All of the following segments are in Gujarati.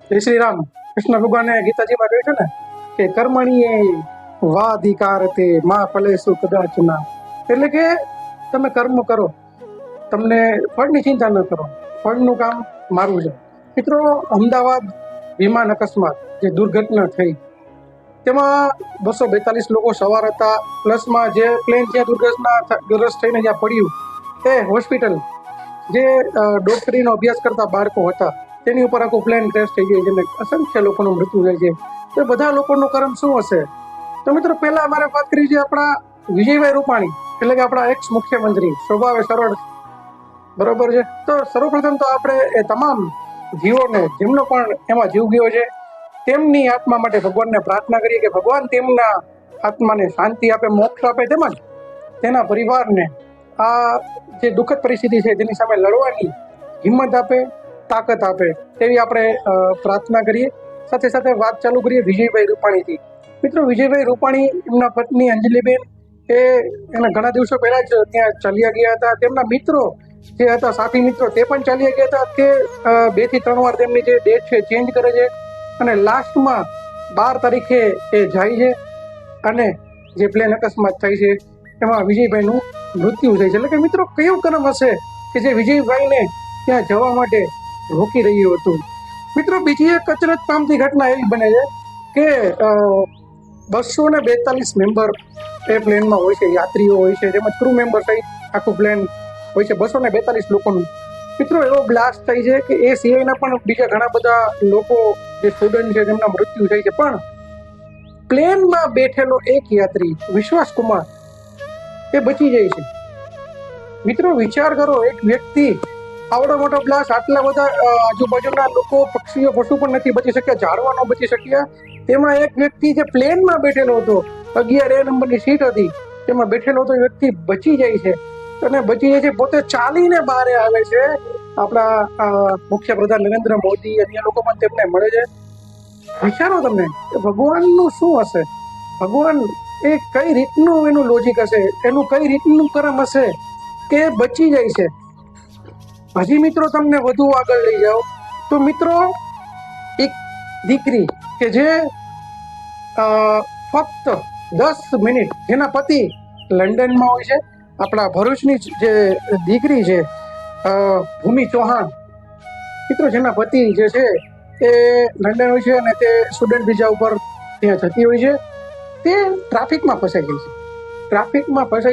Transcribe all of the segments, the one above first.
જય શ્રી રામ. કૃષ્ણ ભગવાને ગીતાજીમાં કહ્યું છે ને કે કર્મણીએ વાધિકાર તે માં ફલેસુ કદાચના, એટલે કે તમે કર્મ કરો, તમને ફળની ચિંતા ન કરો, ફળનું કામ મારું છે. મિત્રો, અમદાવાદ વિમાન અકસ્માત જે દુર્ઘટના થઈ તેમાં 242 લોકો સવાર હતા, પ્લસમાં જે પ્લેન જ્યાં દુર્ઘટનાગ્રસ્ત થઈને જ્યાં પડ્યું એ હોસ્પિટલ જે ડોક્ટરીનો અભ્યાસ કરતા બાળકો હતા તેની ઉપર આખું પ્લેન ક્રેશ થઈ ગયું છે અને અસંખ્ય લોકોનું મૃત્યુ થાય છે. તો બધા લોકોનું કર્મ શું હશે? તો મિત્રો, પહેલા અમારે વાત કરી છે આપણા વિજયભાઈ રૂપાણી, એટલે કે આપણા એક્સ મુખ્યમંત્રી, સ્વભાવે સરળ, બરોબર છે. તો સર્વપ્રથમ તો આપણે એ તમામ જીવોને જેમનો પણ એમાં જીવ ગયો છે તેમની આત્મા માટે ભગવાનને પ્રાર્થના કરીએ કે ભગવાન તેમના આત્માને શાંતિ આપે, મોક્ષ આપે, તેમજ તેના પરિવારને આ જે દુઃખદ પરિસ્થિતિ છે તેની સામે લડવાની હિંમત આપે, તાકાત આપે, તેવી આપણે પ્રાર્થના કરીએ. સાથે સાથે વાત ચાલુ કરીએ વિજયભાઈ રૂપાણીથી. મિત્રો, વિજયભાઈ રૂપાણી, એમના પત્ની અંજલિબેન, એના ઘણા દિવસો પહેલા જ ત્યાં ચાલ્યા ગયા હતા. તેમના મિત્રો જે હતા, સાથી મિત્રો, તે પણ ચાલ્યા ગયા હતા. તે 2 થી 3 વાર તેમની જે ડેટ છે ચેન્જ કરે છે અને લાસ્ટમાં 12 તારીખે એ જાય છે અને જે પ્લેન અકસ્માત થાય છે એમાં વિજયભાઈનું મૃત્યુ થાય છે. એટલે કે મિત્રો, કયું કર્મ હશે કે જે વિજયભાઈને ત્યાં જવા માટે રોકી રહ્યું હતું? મિત્રો, બીજી એક અચરજ પામતી ઘટના એવી બને છે કે 242 મેમ્બર એ પ્લેનમાં હોય છે, યાત્રીઓ હોય છે, તેમજ ક્રૂ મેમ્બર સહિત આખું પ્લેન હોય છે, 242 લોકોનું. મિત્રો, એવો બ્લાસ્ટ થાય છે કે એ સિવાયના પણ બીજા ઘણા બધા લોકો જે સ્ટુડન્ટ છે તેમના મૃત્યુ થાય છે, પણ પ્લેનમાં બેઠેલો એક યાત્રી વિશ્વાસ કુમાર એ બચી જાય છે. મિત્રો, વિચાર કરો, એક વ્યક્તિ, આવડો મોટો બ્લાસ્ટ, આટલા બધા આજુબાજુના લોકો, પક્ષીઓ, પશુ પણ નથી બચી શક્યા, ઝાડવા ન બચી શક્યા, તેમાં એક વ્યક્તિ જે પ્લેનમાં બેઠેલો હતો, 11A નંબરની સીટ હતી, તેમાં બેઠેલો હતો, એ વ્યક્તિ બચી જાય છે અને બચી જાય છે, પોતે ચાલીને બહાર આવે છે. આપણા મુખ્યપ્રધાન નરેન્દ્ર મોદી અન્ય લોકો પણ તેમને મળે છે. વિચારો તમે કે ભગવાનનું શું હશે? ભગવાન એ કઈ રીતનું એનું લોજિક હશે, એનું કઈ રીતનું કર્મ હશે કે બચી જાય છે? હજી મિત્રો, તમને વધુ આગળ લઈ જાઓ તો મિત્રો, એક દીકરી કે જે ફક્ત 10 મિનિટ, જેના પતિ લંડનમાં હોય છે, આપણા ભરૂચની જે દીકરી છે ભૂમિ ચૌહાણ, મિત્રો, જેના પતિ જે છે એ લંડન હોય છે અને તે સ્ટુડન્ટ વિઝા ઉપર ત્યાં જતી હોય છે, તે ટ્રાફિકમાં ફસાઈ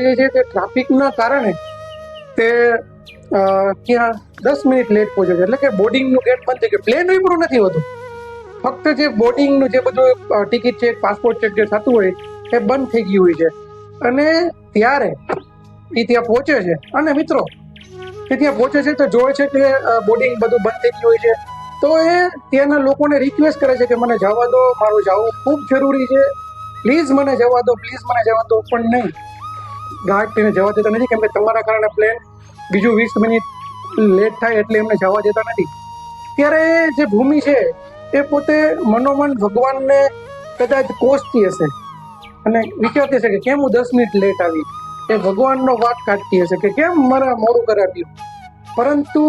જાય છે. તે ટ્રાફિકના કારણે તે ત્યાં 10 મિનિટ લેટ પહોંચે છે. એટલે કે બોર્ડિંગનું ગેટ બંધ થઈ ગયું, પ્લેન ઉભરું નથી હોતું, ફક્ત જે બોર્ડિંગનું જે બધું ટિકિટ ચેક, પાસપોર્ટ ચેક જે થતું હોય એ બંધ થઈ ગયું હોય છે. અને ત્યારે એ ત્યાં પહોંચે છે અને મિત્રો, એ ત્યાં પહોંચે છે તો જોવે છે કે બોર્ડિંગ બધું બંધ થઈ ગયું હોય છે. તો એ ત્યાંના લોકોને રિક્વેસ્ટ કરે છે કે મને જવા દો, મારું જવું ખૂબ જરૂરી છે, પ્લીઝ મને જવા દો, પ્લીઝ મને જવા દો. પણ નહીં, ગાર્ડ તેને જવા દેતા નથી, કેમ કે તમારા કારણે પ્લેન બીજું 20 મિનિટ લેટ થાય એટલે એમને જવા દેતા નથી. ત્યારે જે ભૂમિ છે એ પોતે મનોમન ભગવાનને કદાચ કોસતી હશે અને વિચારતી હશે કે કેમ હું 10 મિનિટ લેટ આવી, એ ભગવાનનો વાટ કાઢતી હશે કે કેમ મારા મોડું કરાવ્યું. પરંતુ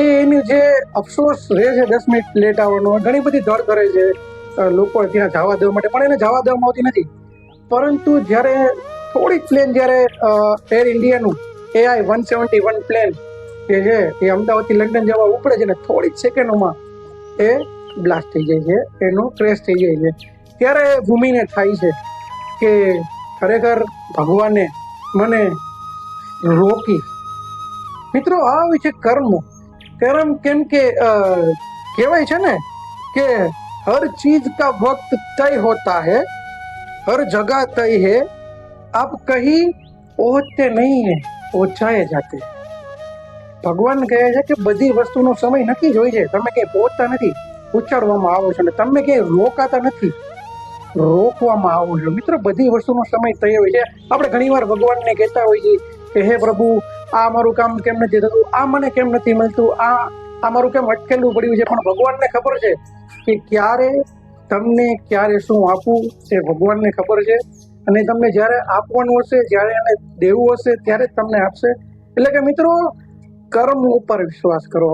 એની જે અફસોસ રહે છે 10 મિનિટ લેટ આવવાનો, ઘણી બધી દળ કરે છે લોકો ત્યાં જવા દેવા માટે, પણ એને જવા દેવામાં આવતી નથી. પરંતુ જ્યારે થોડીક પ્લેન, જ્યારે એર ઇન્ડિયાનું AI-171 પ્લેન કે છે એ અમદાવાદથી લંડન જવા ઉપડે છે ને થોડીક સેકન્ડોમાં એ બ્લાસ્ટ થઈ જાય છે, એનો ક્રેશ થઈ જાય છે. ત્યારે ભૂમિને થાય છે કે ખરેખર ભગવાને મને રોકી. મિત્રો, આ હોય છે કર્મ. કેમ કે કહેવાય છે ને કે હર ચીજ કા વક્ત તય હોતા है, हर जगह तय है, आप कहीं पहुंचते नहीं है, પહોંચાए જાતે. ભગવાન કહે છે કે બધી વસ્તુનો સમય નક્કી જ હોય છે, તમે ક્યાંય પહોંચતા નથી, ઉચ્ચારવામાં આવો છો, અને તમે ક્યાંય રોકાતા નથી, રોકવામાં આવો છો. મિત્રો, બધી વસ્તુનો સમય તય હોય છે. આપણે ઘણીવાર ભગવાનને કહેતા હોઈએ છીએ કે હે પ્રભુ, આ મારું કામ કેમ નથી થતું, આ મને કેમ નથી મળતું, આ મારું કેમ અટકેલું પડ્યું છે. પણ ભગવાનને ખબર છે કે ક્યારે તમને ક્યારે શું આપવું, એ ભગવાનને ખબર છે. અને તમને જ્યારે આપવાનું હશે, જ્યારે એને દેવું હશે, ત્યારે જ તમને આપશે. એટલે કે મિત્રો, કર્મ ઉપર વિશ્વાસ કરો.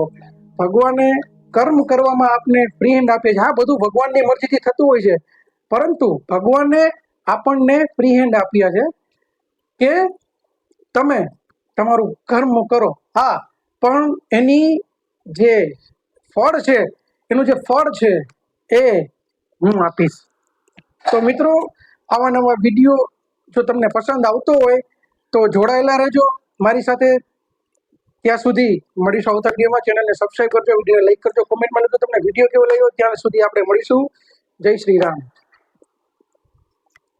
ભગવાને કર્મ કરવામાં આપને ફ્રી હેન્ડ આપે છે. હા, બધું ભગવાનની મરજીથી થતું હોય છે, પરંતુ ભગવાને આપણને ફ્રી હેન્ડ આપ્યા છે કે તમે તમારું કર્મ કરો. હા, પણ એની જે ફળ છે, એનું જે ફળ છે એ હું આપીશ. તો મિત્રો, આવા નવા વિડીયો જો તમને પસંદ આવતો હોય તો જોડાયેલા રહેજો મારી સાથે. ત્યાં સુધી મળીશું આવતા વિડીયોમાં. ચેનલને સબસ્ક્રાઈબ કરજો, વિડીયો લાઈક કરજો, કોમેન્ટમાં લખજો તમને વિડીયો કેવો લાગ્યો. ત્યાં સુધી આપણે મળીશું. જય શ્રી રામ.